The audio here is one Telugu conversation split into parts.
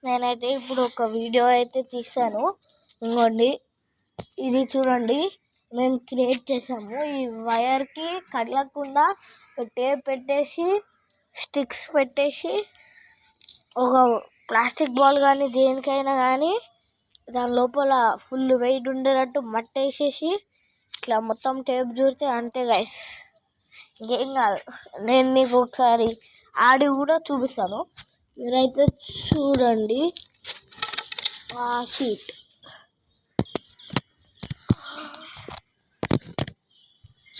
నేనైతే ఇప్పుడు ఒక వీడియో అయితే తీసాను. ఇంకోండి, ఇది చూడండి, మేము క్రియేట్ చేసాము. ఈ వైర్కి కదలకుండా టేప్ పెట్టేసి, స్టిక్స్ పెట్టేసి, ఒక ప్లాస్టిక్ బాల్ కానీ దేనికైనా కానీ దాని లోపల ఫుల్ వెయిట్ ఉండేటట్టు మట్టి వేసేసి ఇట్లా మొత్తం టేప్ చూడితే అంతే గైస్, ఇంకేం కాదు. నేను నీకు ఒకసారి ఆడి కూడా చూపిస్తాను, మీరైతే చూడండి. ఆ షీట్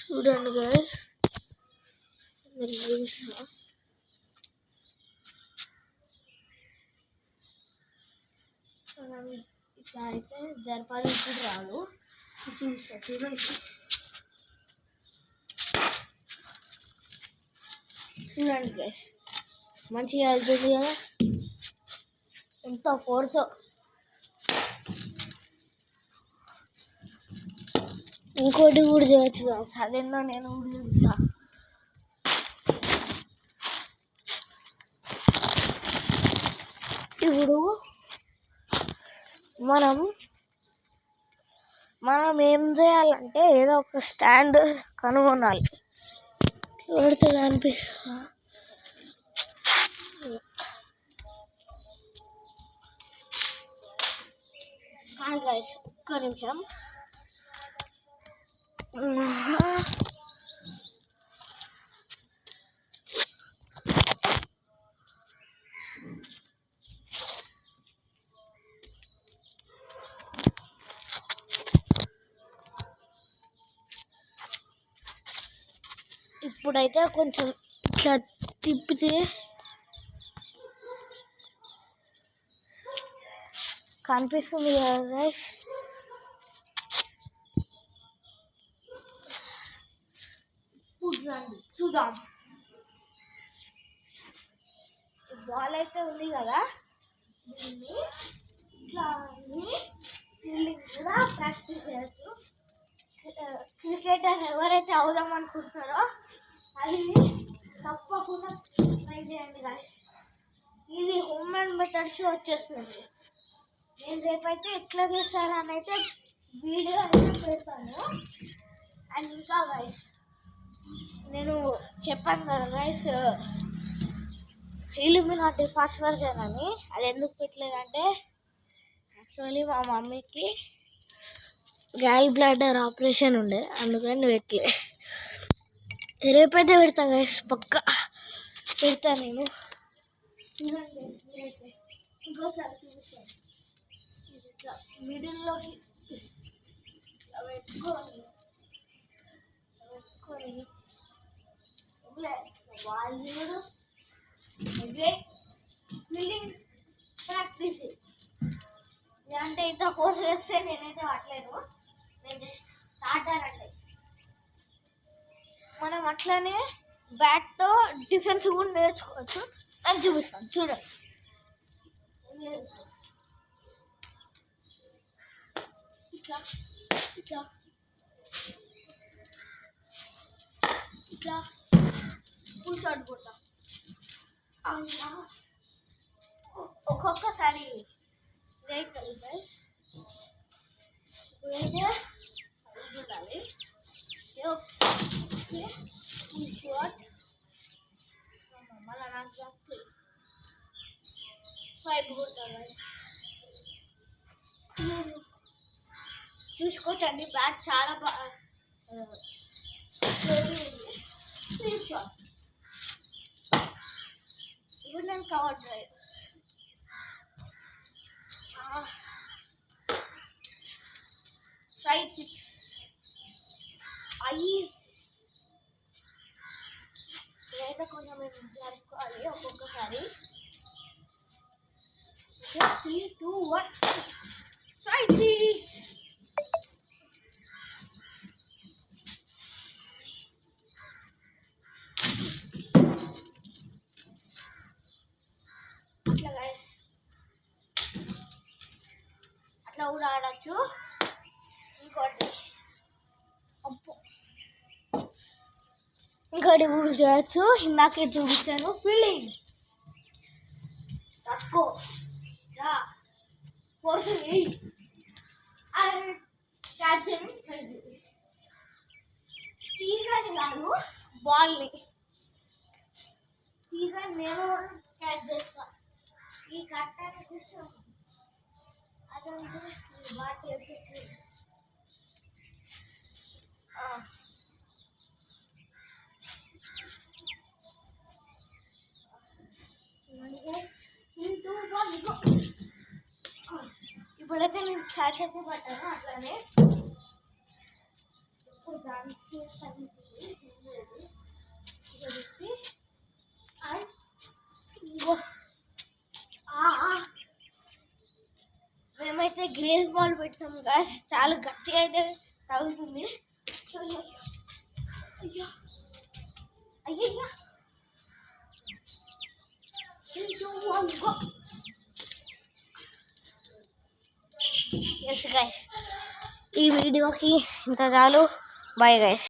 చూడండి గైస్, చూపిస్తా. ఇట్లా అయితే జరపాలి రాదు, చూపిస్తా చూడండి. చూడండి గైస్, మంచిగా వెళ్తుంది కదా, ఎంత ఫోర్స్. ఇంకోటి కూడా చేయొచ్చు కదా, అదేందో నేను కూడా చూసా. ఇప్పుడు మనం ఏం చేయాలంటే ఏదో ఒక స్టాండ్ కనుగొనాలి. పెడితే కనిపిస్తా. గైస్ ఒక్క నిమిషం. ఇప్పుడైతే కొంచెం ఇట్లా తిప్పితే కనిపిస్తుంది కదా గైస్. చూద్దాం. బాల్ అయితే ఉంది కదా, దీన్ని ఇట్లా ఫీల్డింగ్ కూడా ప్రాక్టీస్ చేయొచ్చు. క్రికెటర్ ఎవరైతే అవుదాం అనుకుంటారో అది తప్పకుండా ట్రై చేయండి గైస్. ఇది హోమ్ అండ్ మెథడ్స్ వచ్చేస్తుంది. నేను రేపైతే ఎట్లా చేస్తానని అయితే వీడియో అయితే పెడతాను. అండ్ ఇంకా గైస్, నేను చెప్పాను కదా గైస్, ఇల్యూమినాటి ఫస్ట్ వర్జన్ అని. అది ఎందుకు పెట్టలేదంటే యాక్చువల్లీ మా మమ్మీకి గ్యాల్ బ్లాడర్ ఆపరేషన్ ఉండే, అందుకని పెట్టలే. రేపైతే పెడతా గైస్, పక్కా పెడతా నేను. ఇంకోసారి చూపిస్తాను. ఇట్లా మిడిల్లోకి పెట్టుకొని వాళ్ళు ఫీల్డింగ్ ప్రాక్టీస్ అంటే ఇంత కోర్స్ చేస్తే నేనైతే పట్టలేను. నేను జస్ట్ స్టార్టర్ అంటే మనం అట్లనే బ్యాట్తో డిఫెన్స్ కూడా నేర్చుకోవచ్చు. అని చూపిస్తాను చూడండి. ఇట్లా ఇట్లా ఇట్లా ఫుల్ షాట్ కొడతా. ఒక్కొక్కసారి రైట్ గైస్, ఉండాలి ఫుల్ షాట్. మళ్ళీ నాకు 5 కొడతా. చూసుకోవచ్చండి, బ్యాట్ చాలా బాగా షాట్. ఇప్పుడు నేను కవర్ డ్రైవ్ స్ట్రైట్ 6 అయ్యి ఇదైతే కొంచెం మేము జరుపుకోవాలి. ఒక్కొక్కసారి 3, 2, 1 స్ట్రైట్ 6. అట్లా కూడా ఆడచ్చు. ఇంకోటి కూడా చేయొచ్చు. ఇందాకే చూపించాను ఫీల్డింగ్. తక్కువ క్యాచ్ చేయడం తీసాను కాదు బాల్ని తీసాను నేను క్యాచ్ చేస్తా ఈ కట్టాన్ని కూర్చో అదంటే బాటి ఇప్పుడైతే నేను క్యాచ్ అయితే పట్టాను అట్లానే ఇప్పుడు దానికి మేమైతే గ్రేస్ బాల్ పెట్టాము కదా చాలా గట్టిగా అయితే తగులుతుంది అయ్యో అయ్యయ్యా ఎస్ గైస్ ఈ వీడియోకి ఇంత చాలు బాయ్ గైస్.